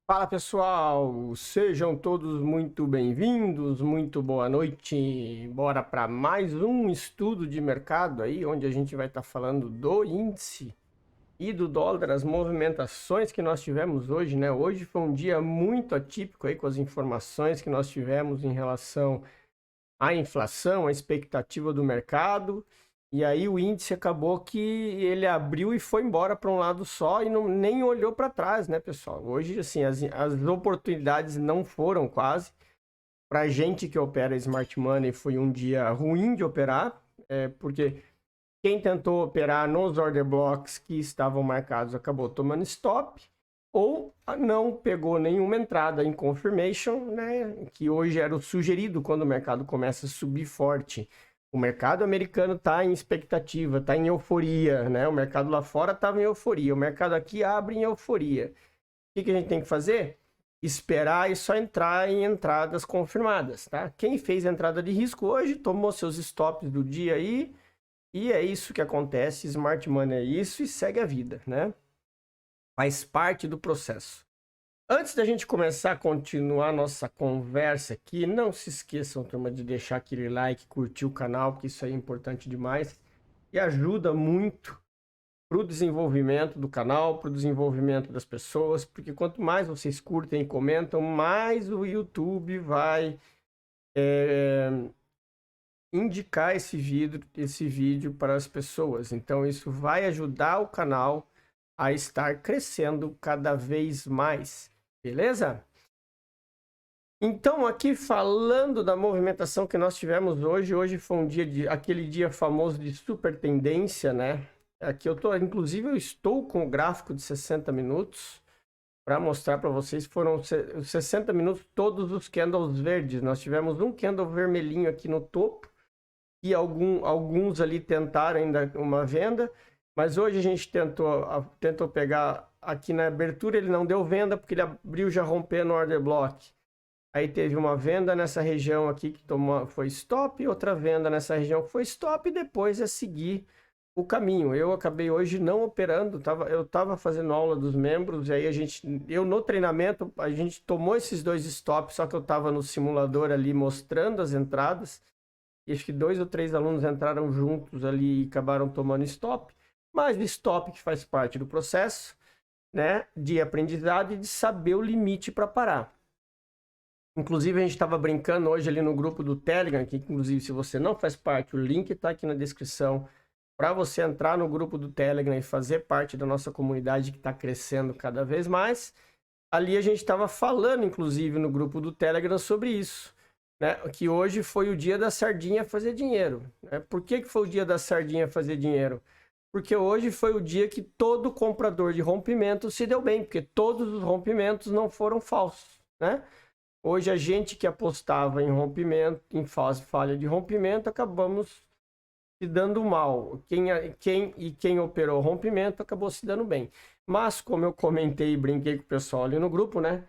Fala pessoal, sejam todos muito bem-vindos, muito boa noite. Bora para mais um estudo de mercado aí, onde a gente vai estar falando do índice e do dólar, as movimentações que nós tivemos hoje, né? Hoje foi um dia muito atípico aí com as informações que nós tivemos em relação à inflação, à expectativa do mercado. E aí o índice acabou que ele abriu e foi embora para um lado só e não, nem olhou para trás, né, pessoal? Hoje, assim, as oportunidades não foram quase. Para gente que opera Smart Money foi um dia ruim de operar, porque quem tentou operar nos order blocks que estavam marcados acabou tomando stop ou não pegou nenhuma entrada em confirmation, né? Que hoje era o sugerido quando o mercado começa a subir forte. O mercado americano está em expectativa, está em euforia, né? O mercado lá fora estava em euforia, o mercado aqui abre em euforia. O que a gente tem que fazer? Esperar e só entrar em entradas confirmadas, tá? Quem fez entrada de risco hoje tomou seus stops do dia aí, e é isso que acontece. Smart Money é isso e segue a vida, né? Faz parte do processo. Antes da gente começar a continuar nossa conversa aqui, não se esqueçam, turma, de deixar aquele like, curtir o canal, porque isso aí é importante demais e ajuda muito para o desenvolvimento do canal, para o desenvolvimento das pessoas, porque quanto mais vocês curtem e comentam, mais o YouTube vai indicar esse vídeo para as pessoas. Então isso vai ajudar o canal a estar crescendo cada vez mais. Beleza? Então, aqui falando da movimentação que nós tivemos hoje foi um dia aquele dia famoso de super tendência, né? Aqui inclusive eu estou com o gráfico de 60 minutos para mostrar para vocês. Foram 60 minutos todos os candles verdes. Nós tivemos um candle vermelhinho aqui no topo e alguns ali tentaram ainda uma venda, mas hoje a gente tentou pegar aqui na abertura, ele não deu venda porque ele abriu já rompendo o order block. Aí teve uma venda nessa região aqui que foi stop, outra venda nessa região que foi stop, e depois é seguir o caminho. Eu acabei hoje não operando, eu estava fazendo aula dos membros, e aí eu no treinamento, a gente tomou esses dois stops, só que eu estava no simulador ali mostrando as entradas, e acho que 2 ou 3 alunos entraram juntos ali e acabaram tomando stop, mas stop que faz parte do processo, né, de aprendizado e de saber o limite para parar. Inclusive, a gente estava brincando hoje ali no grupo do Telegram, que inclusive, se você não faz parte, o link está aqui na descrição para você entrar no grupo do Telegram e fazer parte da nossa comunidade que está crescendo cada vez mais. Ali a gente estava falando, inclusive, no grupo do Telegram sobre isso, né? Que hoje foi o dia da sardinha fazer dinheiro, né? Por que foi o dia da sardinha fazer dinheiro? Porque hoje foi o dia que todo comprador de rompimento se deu bem, porque todos os rompimentos não foram falsos, né? Hoje a gente que apostava em rompimento, em falha de rompimento, acabamos se dando mal. Quem operou rompimento acabou se dando bem. Mas como eu comentei e brinquei com o pessoal ali no grupo, né?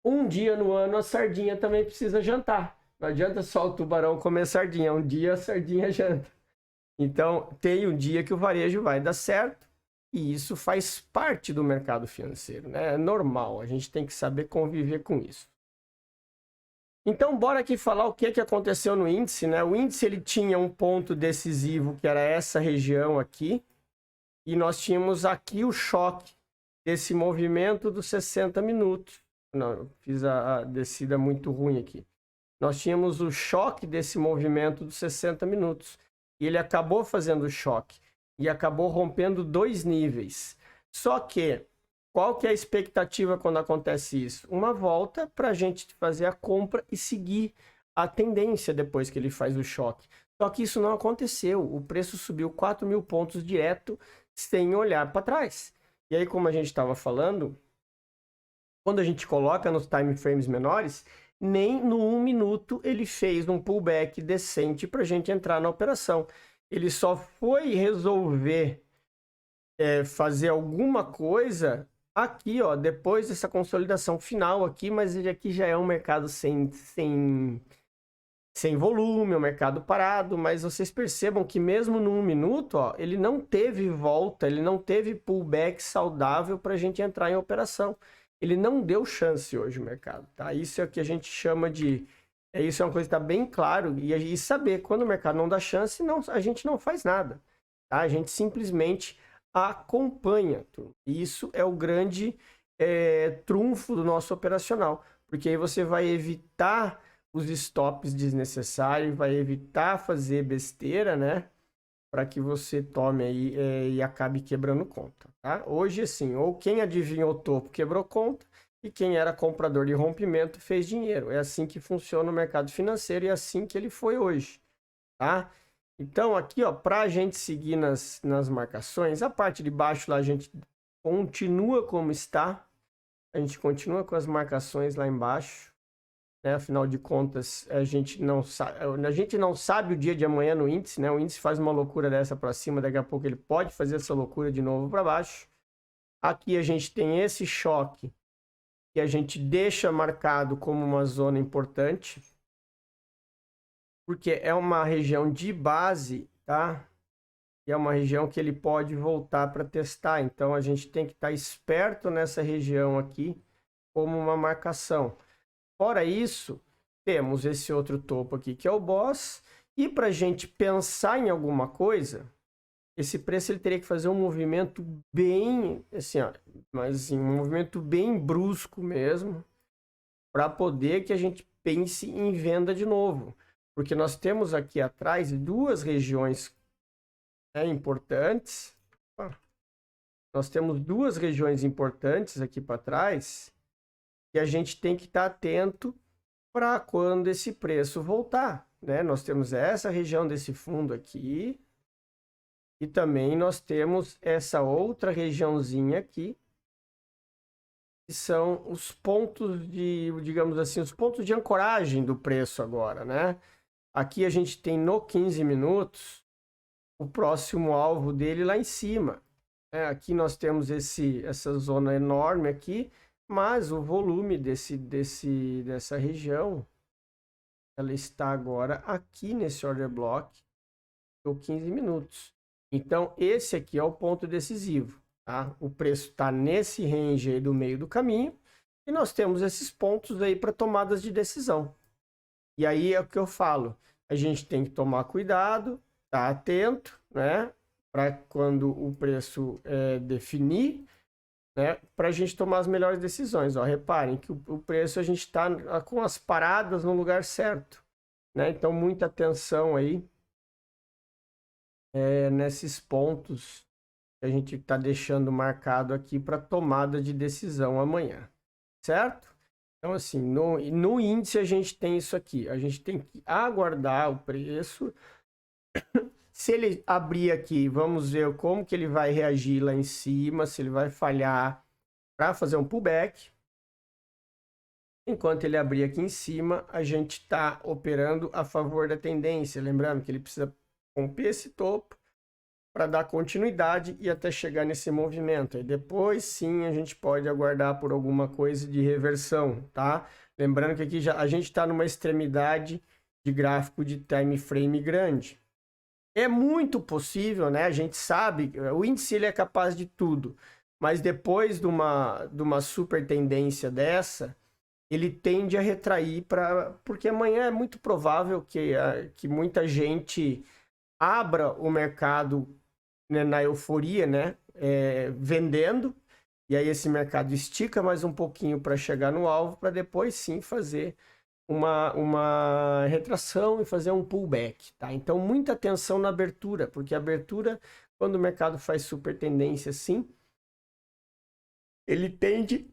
Um dia no ano a sardinha também precisa jantar. Não adianta só o tubarão comer sardinha, um dia a sardinha janta. Então tem um dia que o varejo vai dar certo, e isso faz parte do mercado financeiro, né? É normal, a gente tem que saber conviver com isso. Então, bora aqui falar o que aconteceu no índice, né? O índice ele tinha um ponto decisivo, que era essa região aqui, e nós tínhamos aqui o choque desse movimento dos 60 minutos. Não, eu fiz a descida muito ruim aqui. Nós tínhamos o choque desse movimento dos 60 minutos, e ele acabou fazendo choque, e acabou rompendo 2 níveis. Só que qual que é a expectativa quando acontece isso? Uma volta para a gente fazer a compra e seguir a tendência depois que ele faz o choque. Só que isso não aconteceu. O preço subiu 4.000 pontos direto sem olhar para trás. E aí, como a gente estava falando, quando a gente coloca nos time frames menores, nem no 1 minuto ele fez um pullback decente para a gente entrar na operação. Ele só foi resolver fazer alguma coisa aqui, ó, depois dessa consolidação final aqui, mas ele aqui já é um mercado sem volume, é um mercado parado, mas vocês percebam que mesmo no 1 minuto, ó, ele não teve volta, ele não teve pullback saudável para a gente entrar em operação. ele não deu chance hoje o mercado, tá? Isso é o que a gente chama de... Isso é uma coisa que está bem claro, e saber quando o mercado não dá chance, não, a gente não faz nada, tá? A gente simplesmente acompanha. Isso é o grande trunfo do nosso operacional, porque aí você vai evitar os stops desnecessários, vai evitar fazer besteira, né? Para que você tome aí e acabe quebrando conta, tá? Hoje, assim, ou quem adivinhou o topo quebrou conta, e quem era comprador de rompimento fez dinheiro. É assim que funciona o mercado financeiro e é assim que ele foi hoje, tá? Então, aqui, ó, para a gente seguir nas marcações, a parte de baixo lá a gente continua como está. A gente continua com as marcações lá embaixo, né? Afinal de contas, a gente não sabe o dia de amanhã no índice, né? O índice faz uma loucura dessa para cima, daqui a pouco ele pode fazer essa loucura de novo para baixo. Aqui a gente tem esse choque que a gente deixa marcado como uma zona importante, porque é uma região de base, tá? E é uma região que ele pode voltar para testar. Então a gente tem que estar esperto nessa região aqui como uma marcação. Fora isso, temos esse outro topo aqui que é o boss. E para a gente pensar em alguma coisa, esse preço ele teria que fazer um movimento bem, assim, ó, mas assim, um movimento bem brusco mesmo, para poder que a gente pense em venda de novo. Porque nós temos aqui atrás duas regiões importantes. Nós temos duas regiões importantes aqui para trás e a gente tem que estar atento para quando esse preço voltar, né? Nós temos essa região desse fundo aqui e também nós temos essa outra regiãozinha aqui, que são os pontos de, digamos assim, os pontos de ancoragem do preço agora, né? Aqui a gente tem no 15 minutos o próximo alvo dele lá em cima. Aqui nós temos essa zona enorme aqui, mas o volume dessa região, ela está agora aqui nesse order block, do 15 minutos. Então, esse aqui é o ponto decisivo, tá? O preço está nesse range aí do meio do caminho, e nós temos esses pontos aí para tomadas de decisão. E aí é o que eu falo, a gente tem que tomar cuidado, tá atento, né? Para quando o preço definir, né? Para a gente tomar as melhores decisões. Ó, reparem que o preço a gente está com as paradas no lugar certo, né? Então, muita atenção aí nesses pontos que a gente está deixando marcado aqui para tomada de decisão amanhã, certo? Então, assim, no índice a gente tem isso aqui. A gente tem que aguardar o preço. Se ele abrir aqui, vamos ver como que ele vai reagir lá em cima, se ele vai falhar para fazer um pullback. Enquanto ele abrir aqui em cima, a gente está operando a favor da tendência. Lembrando que ele precisa romper esse topo para dar continuidade e até chegar nesse movimento. E depois sim a gente pode aguardar por alguma coisa de reversão, tá? Lembrando que aqui a gente está numa extremidade de gráfico de time frame grande. É muito possível, né? A gente sabe, o índice ele é capaz de tudo, mas depois de uma super tendência dessa, ele tende a retrair porque amanhã é muito provável que muita gente abra o mercado, né, na euforia, né? Vendendo, e aí esse mercado estica mais um pouquinho para chegar no alvo, para depois sim fazer uma retração e fazer um pullback, tá? Então, muita atenção na abertura, porque a abertura, quando o mercado faz super tendência assim, ele tende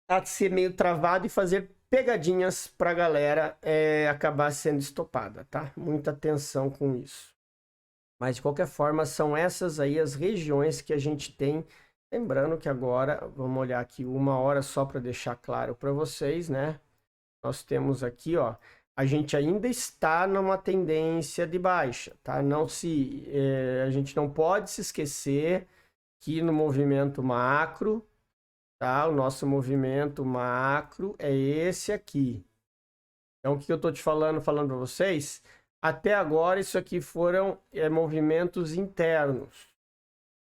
a ser meio travado e fazer pegadinhas para a galera acabar sendo estopada, tá? Muita atenção com isso. Mas, de qualquer forma, são essas aí as regiões que a gente tem. Lembrando que agora, vamos olhar aqui uma hora só para deixar claro para vocês, né? Nós temos aqui, ó, a gente ainda está numa tendência de baixa, tá? A gente não pode se esquecer que no movimento macro, tá? O nosso movimento macro é esse aqui. Então, o que eu tô te falando para vocês? Até agora, isso aqui foram movimentos internos.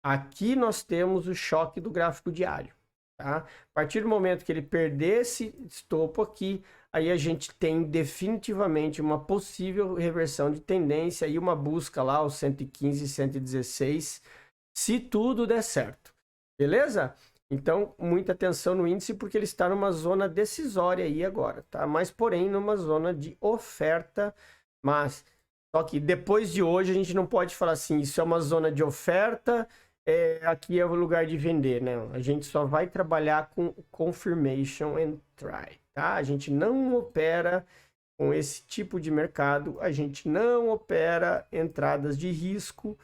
Aqui nós temos o choque do gráfico diário. tá? A partir do momento que ele perder esse topo aqui, aí a gente tem definitivamente uma possível reversão de tendência e uma busca lá aos 115, 116, se tudo der certo. Beleza? Então, muita atenção no índice porque ele está numa zona decisória aí agora, tá? Mas, porém, numa zona de oferta, mas só que depois de hoje a gente não pode falar assim, isso é uma zona de oferta, aqui é o lugar de vender, né? A gente só vai trabalhar com confirmation and try, tá? A gente não opera com esse tipo de mercado, a gente não opera entradas de risco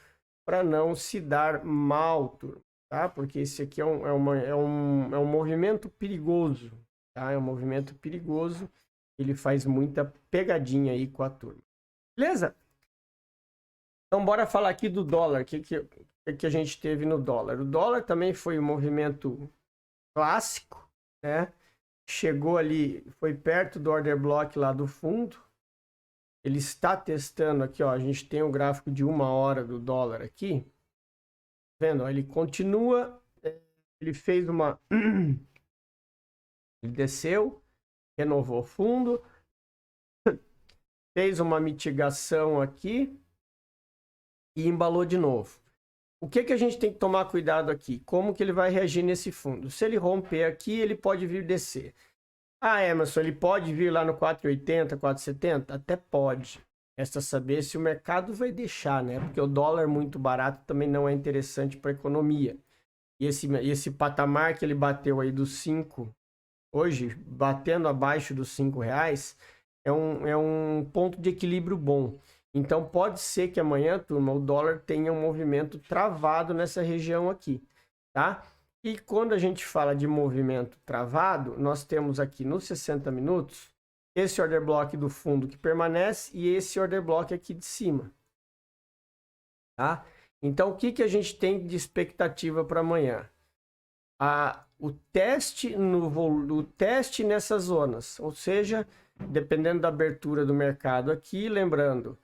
para não se dar mal, turma, tá? Porque esse aqui é um movimento perigoso, tá? É um movimento perigoso, ele faz muita pegadinha aí com a turma. Beleza? Então, bora falar aqui do dólar. O que a gente teve no dólar? O dólar também foi um movimento clássico, né? Chegou ali, foi perto do order block lá do fundo. Ele está testando aqui, ó. A gente tem o gráfico de 1 hora do dólar aqui. Tá vendo? Ele continua. Ele fez uma. Ele desceu, renovou o fundo, fez uma mitigação aqui e embalou de novo. O que a gente tem que tomar cuidado aqui? Como que ele vai reagir nesse fundo? Se ele romper aqui, ele pode vir descer. Ah, Emerson, ele pode vir lá no 4,80, 4,70? Até pode. Resta saber se o mercado vai deixar, né? Porque o dólar muito barato também não é interessante para a economia. E esse patamar que ele bateu aí dos 5, hoje, batendo abaixo dos R$5, é um ponto de equilíbrio bom. Então, pode ser que amanhã, turma, o dólar tenha um movimento travado nessa região aqui, tá? E quando a gente fala de movimento travado, nós temos aqui nos 60 minutos, esse order block do fundo que permanece e esse order block aqui de cima, tá? Então, o que a gente tem de expectativa para amanhã? O teste nessas zonas, ou seja, dependendo da abertura do mercado aqui, lembrando,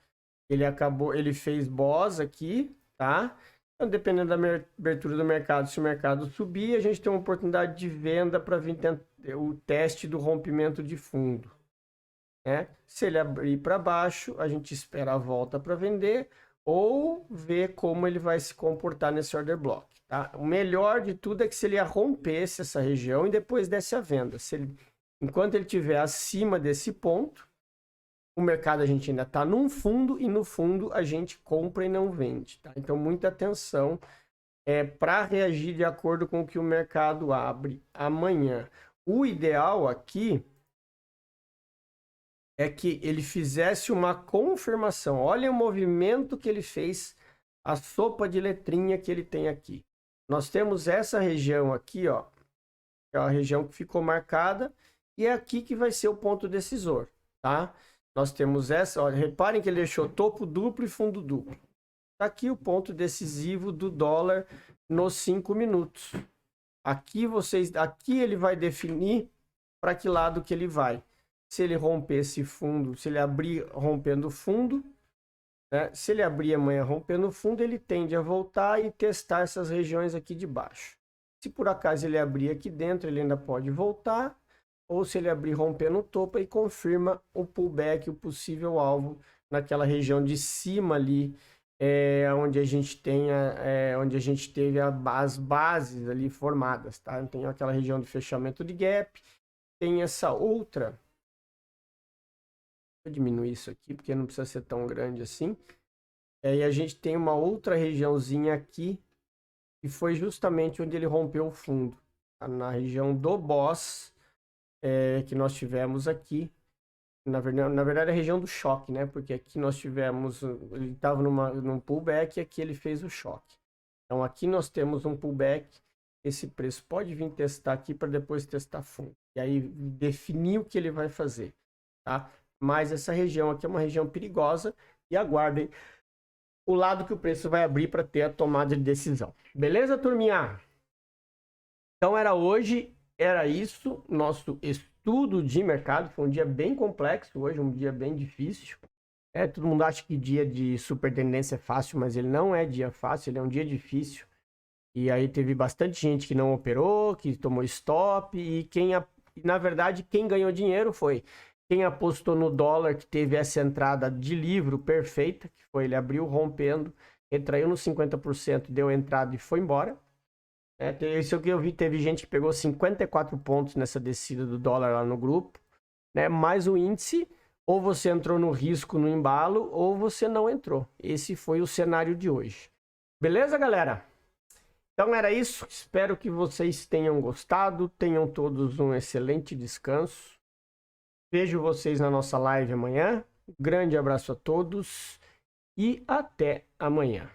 ele fez BOS aqui, tá? Então, dependendo da abertura do mercado, se o mercado subir, a gente tem uma oportunidade de venda para vir o teste do rompimento de fundo, né? Se ele abrir para baixo, a gente espera a volta para vender ou ver como ele vai se comportar nesse order block, tá? O melhor de tudo é que se ele rompesse essa região e depois desse a venda. Enquanto ele estiver acima desse ponto, o mercado a gente ainda está num fundo e no fundo a gente compra e não vende, tá? Então, muita atenção para reagir de acordo com o que o mercado abre amanhã. O ideal aqui é que ele fizesse uma confirmação. Olha o movimento que ele fez, a sopa de letrinha que ele tem aqui. Nós temos essa região aqui, ó, que é a região que ficou marcada, e é aqui que vai ser o ponto decisor, tá? Nós temos essa, olha, reparem que ele deixou topo duplo e fundo duplo. Tá aqui o ponto decisivo do dólar nos 5 minutos. Aqui ele vai definir para que lado que ele vai. Se ele romper esse fundo, se ele abrir rompendo o fundo, né? Se ele abrir amanhã rompendo o fundo, ele tende a voltar e testar essas regiões aqui de baixo. Se por acaso ele abrir aqui dentro, ele ainda pode voltar. Ou se ele abrir rompendo o topo e confirma o pullback, o possível alvo naquela região de cima ali, onde a gente onde a gente teve as bases ali formadas, tá? Tem aquela região de fechamento de gap, tem essa outra. Vou diminuir isso aqui porque não precisa ser tão grande assim. E a gente tem uma outra regiãozinha aqui que foi justamente onde ele rompeu o fundo, tá? Na região do BOS. Que nós tivemos aqui, na verdade a região do choque, né? Porque aqui nós tivemos, ele estava num pullback e aqui ele fez o choque. Então aqui nós temos um pullback, esse preço pode vir testar aqui para depois testar fundo. E aí definir o que ele vai fazer, tá? Mas essa região aqui é uma região perigosa e aguardem o lado que o preço vai abrir para ter a tomada de decisão. Beleza, turminha? Então era isso, nosso estudo de mercado. Foi um dia bem complexo hoje, um dia bem difícil. Todo mundo acha que dia de super tendência é fácil, mas ele não é dia fácil, ele é um dia difícil. E aí teve bastante gente que não operou, que tomou stop, e na verdade, quem ganhou dinheiro foi quem apostou no dólar, que teve essa entrada de livro perfeita, que foi ele abriu rompendo, retraiu no 50%, deu entrada e foi embora. Isso é o que eu vi, teve gente que pegou 54 pontos nessa descida do dólar lá no grupo, né? Mais o índice, ou você entrou no risco no embalo, ou você não entrou. Esse foi o cenário de hoje. Beleza, galera? Então era isso, espero que vocês tenham gostado, tenham todos um excelente descanso. Vejo vocês na nossa live amanhã. Grande abraço a todos e até amanhã.